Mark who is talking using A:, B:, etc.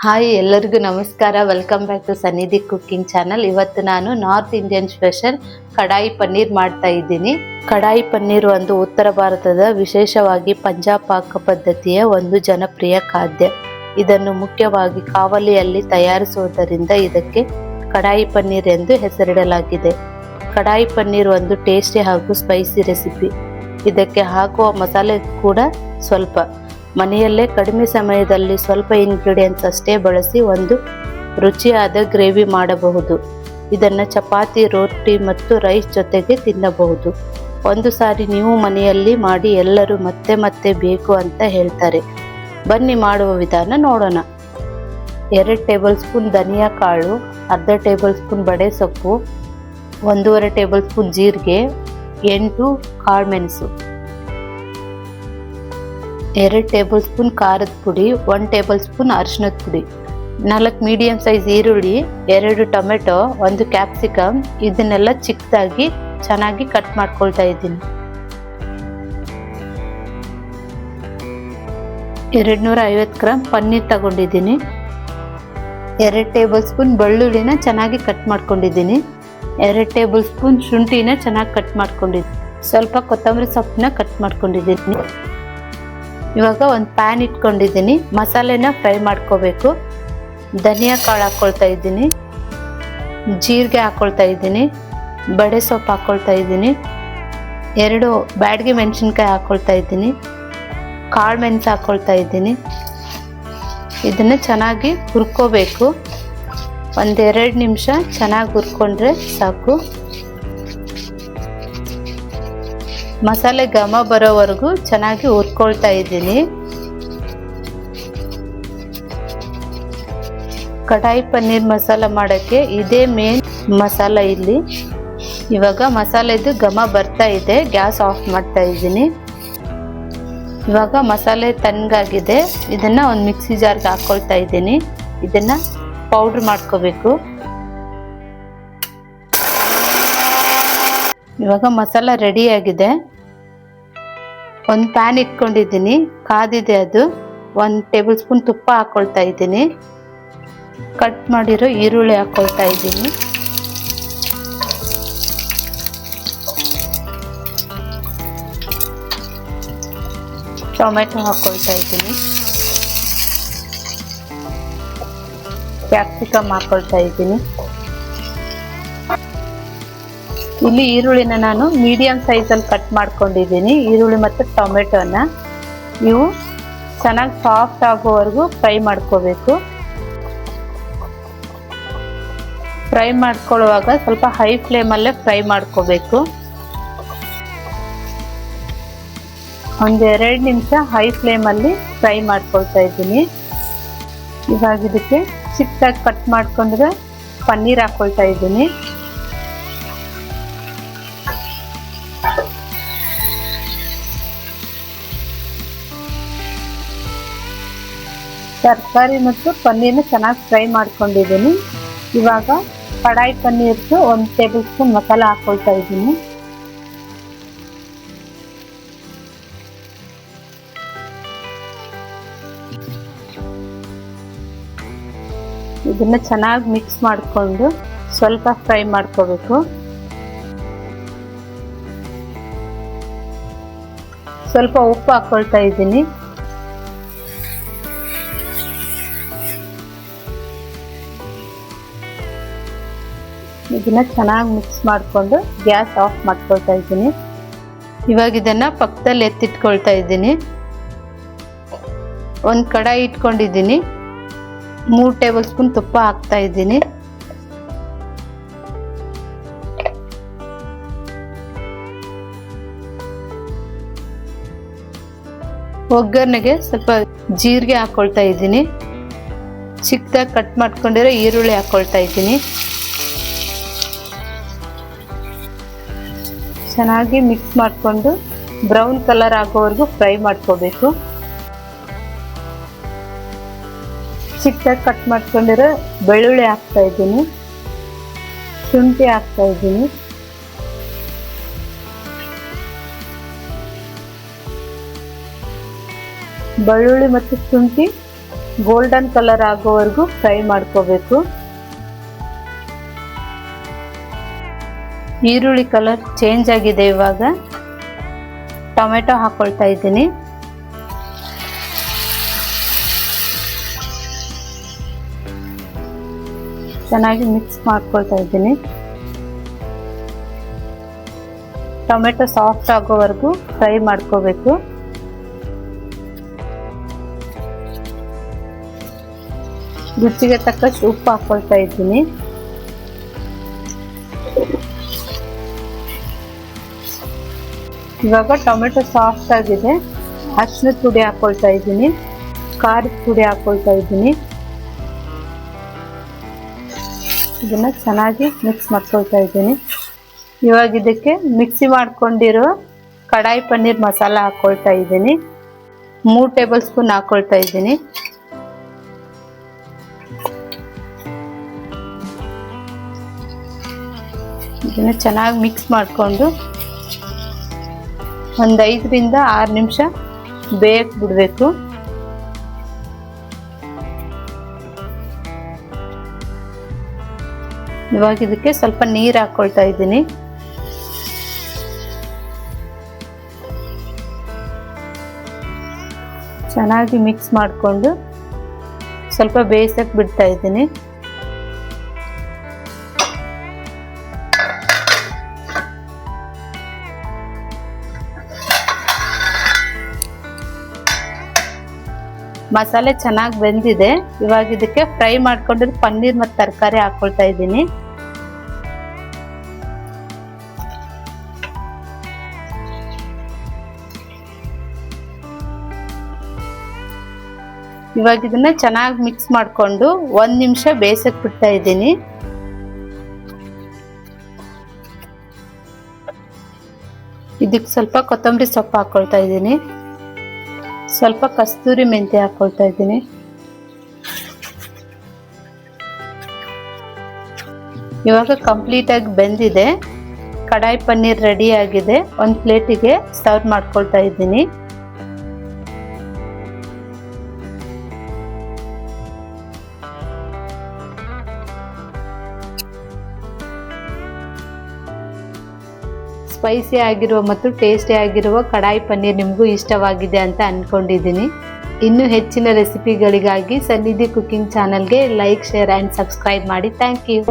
A: Hi, ಎಲ್ಲರಿಗೂ ನಮಸ್ಕಾರ. Welcome back to ಸನ್ನಿಧಿ ಕುಕ್ಕಿಂಗ್ ಚಾನಲ್. ಇವತ್ತು ನಾನು ನಾರ್ತ್ ಇಂಡಿಯನ್ ಸ್ಪೆಷಲ್ ಕಡಾಯಿ ಪನ್ನೀರ್ ಮಾಡ್ತಾ ಇದ್ದೀನಿ. ಕಡಾಯಿ ಪನ್ನೀರ್ ಒಂದು ಉತ್ತರ ಭಾರತದ, ವಿಶೇಷವಾಗಿ ಪಂಜಾಬ್ ಪಾಕ ಪದ್ಧತಿಯ ಒಂದು ಜನಪ್ರಿಯ ಖಾದ್ಯ. ಇದನ್ನು ಮುಖ್ಯವಾಗಿ ಕಾವಲಿಯಲ್ಲಿ ತಯಾರಿಸುವುದರಿಂದ ಇದಕ್ಕೆ ಕಡಾಯಿ ಪನ್ನೀರ್ ಎಂದು ಹೆಸರಿಡಲಾಗಿದೆ. ಕಡಾಯಿ ಪನ್ನೀರ್ ಒಂದು ಟೇಸ್ಟಿ ಹಾಗೂ ಸ್ಪೈಸಿ ರೆಸಿಪಿ. ಇದಕ್ಕೆ ಹಾಕುವ ಮಸಾಲೆ ಕೂಡ ಸ್ವಲ್ಪ ಮನೆಯಲ್ಲೇ ಕಡಿಮೆ ಸಮಯದಲ್ಲಿ ಸ್ವಲ್ಪ ಇಂಗ್ರೀಡಿಯೆಂಟ್ಸ್ ಅಷ್ಟೇ ಬಳಸಿ ಒಂದು ರುಚಿಯಾದ ಗ್ರೇವಿ ಮಾಡಬಹುದು. ಇದನ್ನು ಚಪಾತಿ, ರೋಟಿ ಮತ್ತು ರೈಸ್ ಜೊತೆಗೆ ತಿನ್ನಬಹುದು. ಒಂದು ಸಾರಿ ನೀವು ಮನೆಯಲ್ಲಿ ಮಾಡಿ ಎಲ್ಲರೂ ಮತ್ತೆ ಮತ್ತೆ ಬೇಕು ಅಂತ ಹೇಳ್ತಾರೆ. ಬನ್ನಿ ಮಾಡುವ ವಿಧಾನ ನೋಡೋಣ. 2 ಟೇಬಲ್ ಸ್ಪೂನ್ ಧನಿಯಾ ಕಾಳು, ಅರ್ಧ ಟೇಬಲ್ ಸ್ಪೂನ್ ಬಡೆ ಸೊಪ್ಪು, 1.5 ಟೇಬಲ್ ಸ್ಪೂನ್ ಜೀರಿಗೆ, 8 ಕಾಳುಮೆಣಸು, 2 ಟೇಬಲ್ ಸ್ಪೂನ್ ಖಾರದ ಪುಡಿ, 1 ಟೇಬಲ್ ಸ್ಪೂನ್ ಅರಿಶಿಣದ ಪುಡಿ, 4 ಮೀಡಿಯಂ ಸೈಜ್ ಈರುಳ್ಳಿ, 2 ಟೊಮೆಟೊ, 1 ಕ್ಯಾಪ್ಸಿಕಮ್. ಇದನ್ನೆಲ್ಲ ಚಿಕ್ಕದಾಗಿ ಚೆನ್ನಾಗಿ ಕಟ್ ಮಾಡ್ಕೊಳ್ತಾ ಇದ್ದೀನಿ. 250 ಗ್ರಾಮ್ ಪನ್ನೀರ್ ತಗೊಂಡಿದ್ದೀನಿ. 2 ಟೇಬಲ್ ಸ್ಪೂನ್ ಬೆಳ್ಳುಳ್ಳಿನ ಚೆನ್ನಾಗಿ ಕಟ್ ಮಾಡ್ಕೊಂಡಿದ್ದೀನಿ. 2 ಟೇಬಲ್ ಸ್ಪೂನ್ ಶುಂಠಿನ ಚೆನ್ನಾಗಿ ಕಟ್ ಮಾಡ್ಕೊಂಡಿದ್ದೀನಿ. ಸ್ವಲ್ಪ ಕೊತ್ತಂಬರಿ ಸೊಪ್ಪನ್ನ ಕಟ್ ಮಾಡ್ಕೊಂಡಿದ್ದೀನಿ. ಇವಾಗ ಒಂದು ಪ್ಯಾನ್ ಇಟ್ಕೊಂಡಿದ್ದೀನಿ. ಮಸಾಲೆನ ಫ್ರೈ ಮಾಡ್ಕೋಬೇಕು. ಧನಿಯಾ ಕಾಳು ಹಾಕ್ಕೊಳ್ತಾ ಇದ್ದೀನಿ, ಜೀರಿಗೆ ಹಾಕ್ಕೊಳ್ತಾ ಇದ್ದೀನಿ, ಬಡೆ ಸೊಪ್ಪು ಹಾಕ್ಕೊಳ್ತಾ ಇದ್ದೀನಿ, 2 ಬ್ಯಾಡಗಿ ಮೆಣಸಿನ್ಕಾಯಿ ಹಾಕ್ಕೊಳ್ತಾ ಇದ್ದೀನಿ, ಕಾಳು ಮೆಣಸು ಹಾಕ್ಕೊಳ್ತಾ ಇದ್ದೀನಿ. ಇದನ್ನು ಚೆನ್ನಾಗಿ ಹುರ್ಕೋಬೇಕು. 1-2 ನಿಮಿಷ ಚೆನ್ನಾಗಿ ಹುರ್ಕೊಂಡ್ರೆ ಸಾಕು. ಮಸಾಲೆ ಘಮ ಬರೋವರೆಗೂ ಚೆನ್ನಾಗಿ ಹುರ್ಕೊಳ್ತಾ ಇದ್ದೀನಿ. ಕಡಾಯಿ ಪನ್ನೀರ್ ಮಸಾಲ ಮಾಡೋಕ್ಕೆ ಇದೇ ಮೇನ್ ಮಸಾಲ ಇಲ್ಲಿ. ಇವಾಗ ಮಸಾಲೆದು ಘಮ ಬರ್ತಾ ಇದೆ. ಗ್ಯಾಸ್ ಆಫ್ ಮಾಡ್ತಾ ಇದ್ದೀನಿ. ಇವಾಗ ಮಸಾಲೆ ತಣ್ಣಗಾಗಿದೆ. ಇದನ್ನು ಒಂದು ಮಿಕ್ಸಿ ಜಾರ್ಗೆ ಹಾಕ್ಕೊಳ್ತಾ ಇದ್ದೀನಿ. ಇದನ್ನು ಪೌಡ್ರ್ ಮಾಡ್ಕೋಬೇಕು. ಇವಾಗ ಮಸಾಲ ರೆಡಿ ಆಗಿದೆ. ಒಂದು ಪ್ಯಾನ್ ಇಟ್ಕೊಂಡಿದ್ದೀನಿ, ಕಾದಿದೆ ಅದು. 1 ಟೇಬಲ್ ಸ್ಪೂನ್ ತುಪ್ಪ ಹಾಕ್ಕೊಳ್ತಾ ಇದ್ದೀನಿ. ಕಟ್ ಮಾಡಿರೋ ಈರುಳ್ಳಿ ಹಾಕ್ಕೊಳ್ತಾ ಇದ್ದೀನಿ. ಟೊಮೆಟೊ ಹಾಕ್ಕೊಳ್ತಾ ಇದ್ದೀನಿ. ಕ್ಯಾಪ್ಸಿಕಮ್ ಹಾಕ್ಕೊಳ್ತಾ ಇದ್ದೀನಿ. ಇಲ್ಲಿ ಈರುಳ್ಳಿನ ನಾನು ಮೀಡಿಯಂ ಸೈಜಲ್ಲಿ ಕಟ್ ಮಾಡ್ಕೊಂಡಿದ್ದೀನಿ. ಈರುಳ್ಳಿ ಮತ್ತು ಟೊಮೆಟೊನ ಇವು ಚೆನ್ನಾಗಿ ಸಾಫ್ಟ್ ಆಗೋವರೆಗೂ ಫ್ರೈ ಮಾಡ್ಕೋಬೇಕು. ಫ್ರೈ ಮಾಡ್ಕೊಳ್ಳುವಾಗ ಸ್ವಲ್ಪ ಹೈ ಫ್ಲೇಮಲ್ಲೇ ಫ್ರೈ ಮಾಡ್ಕೋಬೇಕು. 1-2 ನಿಮಿಷ ಹೈ ಫ್ಲೇಮಲ್ಲಿ ಫ್ರೈ ಮಾಡ್ಕೊಳ್ತಾ ಇದ್ದೀನಿ. ಇವಾಗ ಇದಕ್ಕೆ ಚಿಕ್ಕದಾಗಿ ಕಟ್ ಮಾಡ್ಕೊಂಡ್ರೆ ಪನ್ನೀರ್ ಹಾಕ್ಕೊಳ್ತಾ ಇದ್ದೀನಿ. ತರಕಾರಿ ಮತ್ತು ಪನ್ನೀರ್ನ ಚೆನ್ನಾಗಿ ಫ್ರೈ ಮಾಡ್ಕೊಂಡಿದ್ದೀನಿ. ಇವಾಗ ಕಡಾಯಿ ಪನ್ನೀರ್ಗೆ 1 ಟೇಬಲ್ ಸ್ಪೂನ್ ಮಸಾಲ ಹಾಕ್ಕೊಳ್ತಾ ಇದ್ದೀನಿ. ಇದನ್ನ ಚೆನ್ನಾಗಿ ಮಿಕ್ಸ್ ಮಾಡಿಕೊಂಡು ಸ್ವಲ್ಪ ಫ್ರೈ ಮಾಡ್ಕೋಬೇಕು. ಸ್ವಲ್ಪ ಉಪ್ಪು ಹಾಕ್ಕೊಳ್ತಾ ಇದ್ದೀನಿ. ಇದನ್ನ ಚೆನ್ನಾಗಿ ಮಿಕ್ಸ್ ಮಾಡಿಕೊಂಡು ಗ್ಯಾಸ್ ಆಫ್ ಮಾಡ್ಕೊಳ್ತಾ ಇದ್ದೀನಿ. ಇವಾಗ ಇದನ್ನ ಪಕ್ಕದಲ್ಲಿ ಎತ್ತಿಟ್ಕೊಳ್ತಾ ಇದ್ದೀನಿ. ಒಂದು ಕಡಾಯಿ ಇಟ್ಕೊಂಡಿದ್ದೀನಿ. 3 ಟೇಬಲ್ ಸ್ಪೂನ್ ತುಪ್ಪ ಹಾಕ್ತಾ ಇದ್ದೀನಿ. ಒಗ್ಗರಣೆಗೆ ಸ್ವಲ್ಪ ಜೀರಿಗೆ ಹಾಕ್ಕೊಳ್ತಾ ಇದ್ದೀನಿ. ಚಿಕ್ಕದಾಗಿ ಕಟ್ ಮಾಡ್ಕೊಂಡಿರೋ ಈರುಳ್ಳಿ ಹಾಕ್ಕೊಳ್ತಾ ಇದ್ದೀನಿ. ಚೆನ್ನಾಗಿ ಮಿಕ್ಸ್ ಮಾಡಿಕೊಂಡು ಬ್ರೌನ್ ಕಲರ್ ಆಗೋವರೆಗೂ ಫ್ರೈ ಮಾಡ್ಕೋಬೇಕು. ಚಿಕ್ಕದಾಗಿ ಕಟ್ ಮಾಡ್ಕೊಂಡಿರೋ ಬೆಳ್ಳುಳ್ಳಿ ಹಾಕ್ತಾ ಇದ್ದೀನಿ, ಶುಂಠಿ ಹಾಕ್ತಾ ಇದ್ದೀನಿ, ಬೆಳ್ಳುಳ್ಳಿ ಮತ್ತು ಶುಂಠಿ ಗೋಲ್ಡನ್ ಕಲರ್ ಆಗೋವರೆಗೂ ಫ್ರೈ ಮಾಡ್ಕೋಬೇಕು. ಈರುಳ್ಳಿ ಕಲರ್ ಚೇಂಜ್ ಆಗಿದೆ. ಇವಾಗ ಟೊಮೆಟೊ ಹಾಕೊಳ್ತಾ ಇದ್ದೀನಿ. ಚೆನ್ನಾಗಿ ಮಿಕ್ಸ್ ಮಾಡ್ಕೊಳ್ತಾ ಇದ್ದೀನಿ. ಟೊಮೆಟೊ ಸಾಫ್ಟ್ ಆಗೋವರೆಗೂ ಫ್ರೈ ಮಾಡ್ಕೋಬೇಕು. ರುಚಿಗೆ ತಕ್ಕಷ್ಟು ಉಪ್ಪು ಹಾಕೊಳ್ತಾ ಇದ್ದೀನಿ. ಇವಾಗ ಟೊಮೆಟೊ ಸಾಫ್ಟ್ ಆಗಿದೆ. ಅರಿಶಿನದ ಪುಡಿ ಹಾಕೊಳ್ತಾ ಇದ್ದೀನಿ. ಖಾರದ ಪುಡಿ ಹಾಕೊಳ್ತಾ ಇದ್ದೀನಿ. ಇದನ್ನ ಚೆನ್ನಾಗಿ ಮಿಕ್ಸ್ ಮಾಡ್ಕೊಳ್ತಾ ಇದ್ದೀನಿ. ಇವಾಗ ಇದಕ್ಕೆ ಮಿಕ್ಸಿ ಮಾಡ್ಕೊಂಡಿರೋ ಕಡಾಯಿ ಪನ್ನೀರ್ ಮಸಾಲ ಹಾಕೊಳ್ತಾ ಇದ್ದೀನಿ. 3 ಟೇಬಲ್ ಸ್ಪೂನ್ ಹಾಕೊಳ್ತಾ ಇದ್ದೀನಿ. ಇದನ್ನ ಚೆನ್ನಾಗಿ ಮಿಕ್ಸ್ ಮಾಡಿಕೊಂಡು ಒಂದು 5 ರಿಂದ 6 ನಿಮಿಷ ಬೇಯಕ್ಕೆ ಬಿಡಬೇಕು. ಇವಾಗ ಇದಕ್ಕೆ ಸ್ವಲ್ಪ ನೀರು ಹಾಕೊಳ್ತಾ ಇದ್ದೀನಿ. ಚೆನ್ನಾಗಿ ಮಿಕ್ಸ್ ಮಾಡಿಕೊಂಡು ಸ್ವಲ್ಪ ಬೇಯಿಸಕ್ಕೆ ಬಿಡ್ತಾ ಇದ್ದೀನಿ. ಮಸಾಲೆ ಚೆನ್ನಾಗಿ ಬೆಂದಿದೆ. ಇವಾಗ ಇದಕ್ಕೆ ಫ್ರೈ ಮಾಡ್ಕೊಂಡಿರೋ ಪನ್ನೀರ್ ಮತ್ತು ತರಕಾರಿ ಹಾಕೊಳ್ತಾ ಇದ್ದೀನಿ. ಇವಾಗ ಇದನ್ನ ಚೆನ್ನಾಗಿ ಮಿಕ್ಸ್ ಮಾಡಿಕೊಂಡು 1 ನಿಮಿಷ ಬೇಯಿಸಕ್ಕೆ ಬಿಡ್ತಾ ಇದ್ದೀನಿ. ಇದಕ್ಕೆ ಸ್ವಲ್ಪ ಕೊತ್ತಂಬರಿ ಸೊಪ್ಪು ಹಾಕೊಳ್ತಾ ಇದ್ದೀನಿ. ಸ್ವಲ್ಪ ಕಸ್ತೂರಿ ಮೆಂತ್ಯ ಹಾಕೊಳ್ತಾ ಇದ್ದೀನಿ. ಇವಾಗ ಕಂಪ್ಲೀಟ್ ಆಗಿ ಬೆಂದಿದೆ. ಕಡಾಯಿ ಪನ್ನೀರ್ ರೆಡಿ ಆಗಿದೆ. ಒಂದು ಪ್ಲೇಟಿಗೆ ಸರ್ವ್ ಮಾಡ್ಕೊಳ್ತಾ ಇದ್ದೀನಿ. ಸ್ಪೈಸಿ ಆಗಿರುವ ಮತ್ತು ಟೇಸ್ಟಿ ಆಗಿರುವ ಕಡಾಯಿ ಪನ್ನೀರ್ ನಿಮಗೂ ಇಷ್ಟವಾಗಿದೆ ಅಂತ ಅಂದ್ಕೊಂಡಿದ್ದೀನಿ. ಇನ್ನೂ ಹೆಚ್ಚಿನ ರೆಸಿಪಿಗಳಿಗಾಗಿ ಸನ್ನಿಧಿ ಕುಕಿಂಗ್ ಚಾನಲ್ಗೆ ಲೈಕ್, ಶೇರ್ ಆ್ಯಂಡ್ ಸಬ್ಸ್ಕ್ರೈಬ್ ಮಾಡಿ. Thank you.